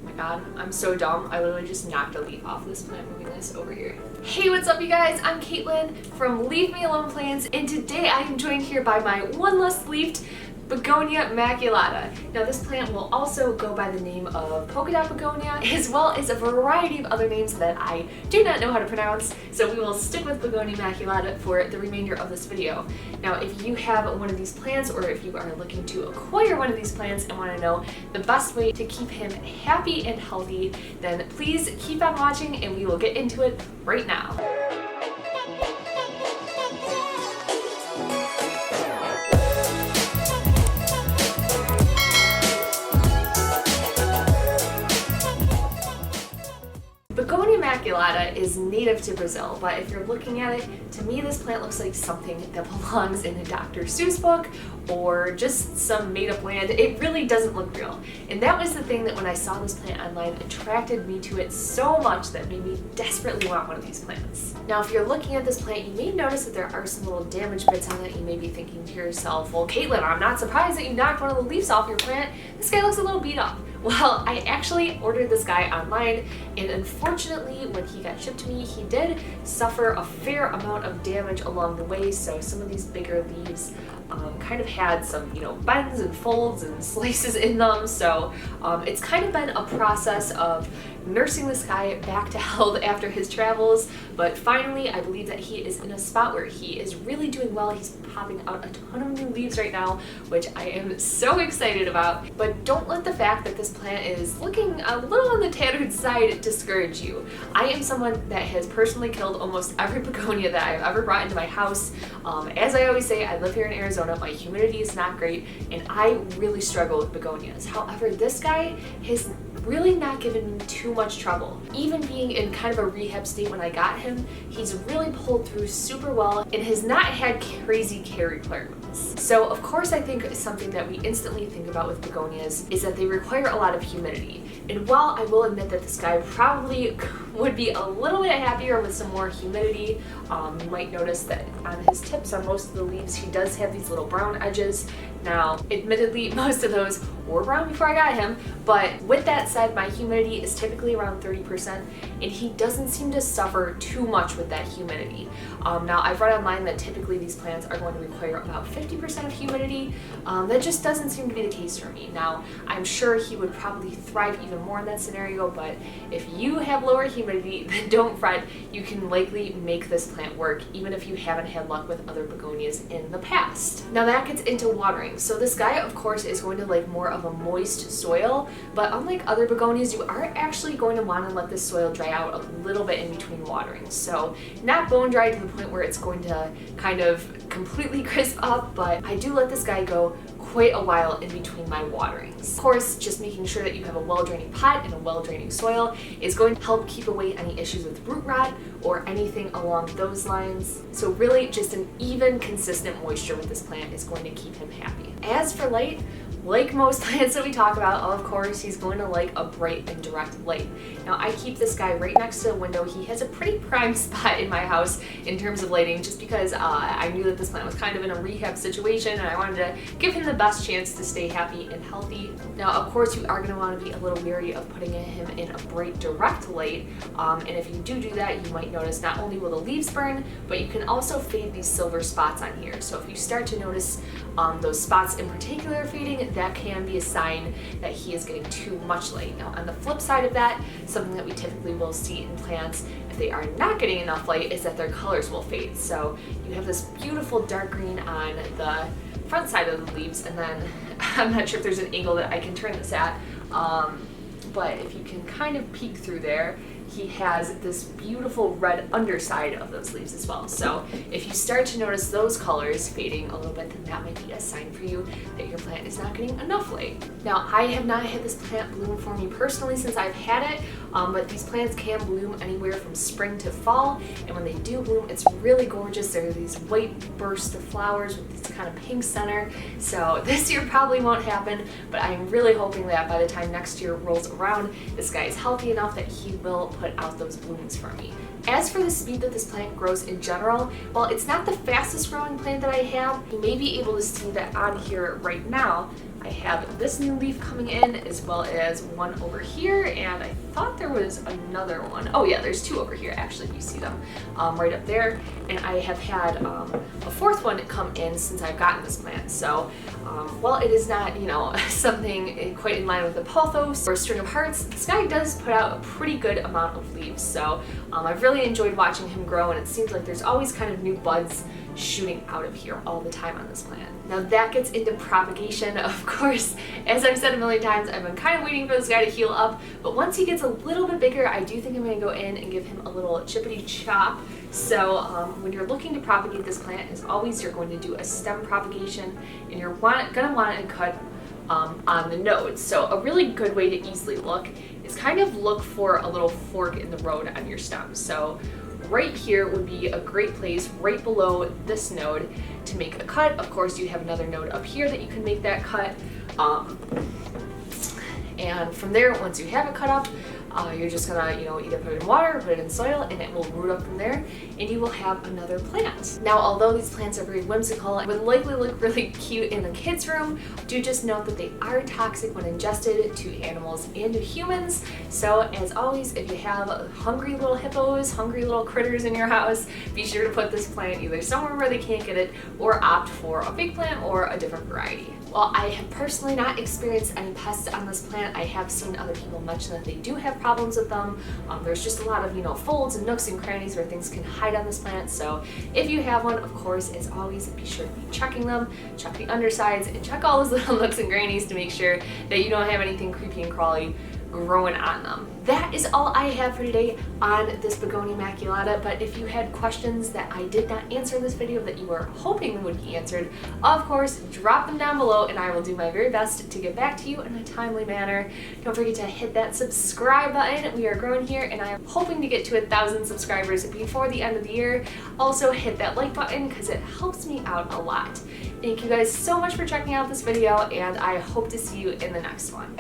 my god, I'm so dumb. I literally just knocked a leaf off this plant moving this over here. Hey, what's up you guys? I'm Caitlin from Leave Me Alone Plants, and today I am joined here by my one less leafed Begonia Maculata. Now this plant will also go by the name of polka dot begonia, as well as a variety of other names that I do not know how to pronounce, so we will stick with Begonia Maculata for the remainder of this video. Now if you have one of these plants, or if you are looking to acquire one of these plants and want to know the best way to keep him happy and healthy, then please keep on watching and we will get into it right now. Begonia Maculata is native to Brazil, but if you're looking at it, to me this plant looks like something that belongs in a Dr. Seuss book or just some made-up land. It really doesn't look real. And that was the thing that when I saw this plant online attracted me to it so much that made me desperately want one of these plants. Now if you're looking at this plant, you may notice that there are some little damaged bits on it. You may be thinking to yourself, well Caitlin, I'm not surprised that you knocked one of the leaves off your plant. This guy looks a little beat up. Well, I actually ordered this guy online, and unfortunately when he got shipped to me, he did suffer a fair amount of damage along the way, so some of these bigger leaves kind of had some, bends and folds and slices in them, so it's kind of been a process of nursing this guy back to health after his travels, but finally I believe that he is in a spot where he is really doing well. He's popping out a ton of new leaves right now, which I am so excited about. But don't let the fact that this plant is looking a little on the tattered side discourage you. I am someone that has personally killed almost every begonia that I've ever brought into my house. As I always say, I live here in Arizona, my humidity is not great, and I really struggle with begonias. However, this guy has really not given me too much trouble. Even being in kind of a rehab state when I got him, he's really pulled through super well and has not had crazy care requirements. So of course I think something that we instantly think about with begonias is that they require a lot of humidity. And while I will admit that this guy probably would be a little bit happier with some more humidity, you might notice that on his tips on most of the leaves he does have these little brown edges. Now, admittedly, most of those were brown before I got him, but with that said, my humidity is typically around 30%, and he doesn't seem to suffer too much with that humidity. Now, I've read online that typically these plants are going to require about 50% of humidity. That just doesn't seem to be the case for me. Now, I'm sure he would probably thrive even more in that scenario, but if you have lower humidity, then don't fret. You can likely make this plant work, even if you haven't had luck with other begonias in the past. Now, that gets into watering. So this guy, of course, is going to like more of a moist soil, but unlike other begonias, you are actually going to want to let this soil dry out a little bit in between waterings. So not bone dry to the point where it's going to kind of completely crisp up, but I do let this guy go quite a while in between my waterings. Of course, just making sure that you have a well-draining pot and a well-draining soil is going to help keep away any issues with root rot or anything along those lines. So really just an even, consistent moisture with this plant is going to keep him happy. As for light, like most plants that we talk about, of course, he's going to like a bright and direct light. Now, I keep this guy right next to the window. He has a pretty prime spot in my house in terms of lighting, just because I knew that this plant was kind of in a rehab situation and I wanted to give him the best chance to stay happy and healthy. Now, of course, you are going to want to be a little wary of putting him in a bright, direct light, and if you do that, you might notice not only will the leaves burn, but you can also fade these silver spots on here. So if you start to notice those spots in particular fading, that can be a sign that he is getting too much light. Now, on the flip side of that, something that we typically will see in plants if they are not getting enough light is that their colors will fade. So you have this beautiful dark green on the front side of the leaves, and then I'm not sure if there's an angle that I can turn this at, but if you can kind of peek through there, he has this beautiful red underside of those leaves as well. So if you start to notice those colors fading a little bit, then that might be a sign for you that your plant is not getting enough light. Now, I have not had this plant bloom for me personally since I've had it, but these plants can bloom anywhere from spring to fall, and when they do bloom, it's really gorgeous. There are these white bursts of flowers with this kind of pink center. So this year probably won't happen, but I'm really hoping that by the time next year rolls around, this guy is healthy enough that he will put out those blooms for me. As for the speed that this plant grows in general, while it's not the fastest growing plant that I have, you may be able to see that on here right now, I have this new leaf coming in as well as one over here, and I thought there was another one. Oh yeah, there's two over here actually, you see them right up there. And I have had a fourth one come in since I've gotten this plant. So while it is not, you know, something quite in line with the pothos or string of hearts, this guy does put out a pretty good amount of leaves. So I've really enjoyed watching him grow, and it seems like there's always kind of new buds shooting out of here all the time on this plant. Now that gets into propagation. Of course, as I've said a million times, I've been kind of waiting for this guy to heal up, but once he gets a little bit bigger, I do think I'm going to go in and give him a little chippity chop. So when you're looking to propagate this plant, as always, you're going to do a stem propagation, and you're going to want to cut on the nodes. So a really good way to easily look is kind of look for a little fork in the road on your stem. So right here would be a great place, right below this node, to make a cut. Of course, you have another node up here that you can make that cut. And from there, once you have it cut up, you're just gonna, you know, either put it in water or put it in soil, and it will root up from there, and you will have another plant. Now, although these plants are very whimsical and would likely look really cute in the kids' room, do just note that they are toxic when ingested to animals and to humans. So, as always, if you have hungry little hippos, hungry little critters in your house, be sure to put this plant either somewhere where they can't get it, or opt for a big plant or a different variety. While I have personally not experienced any pests on this plant, I have seen other people mention that they do have problems with them. There's just a lot of, you know, folds and nooks and crannies where things can hide on this plant. So if you have one, of course, as always, be sure to be checking them, check the undersides, and check all those little nooks and crannies to make sure that you don't have anything creepy and crawly growing on them. That is all I have for today on this Begonia Maculata, but if you had questions that I did not answer in this video that you were hoping would be answered, of course, drop them down below and I will do my very best to get back to you in a timely manner. Don't forget to hit that subscribe button. We are growing here and I am hoping to get to 1,000 subscribers before the end of the year. Also hit that like button because it helps me out a lot. Thank you guys so much for checking out this video, and I hope to see you in the next one.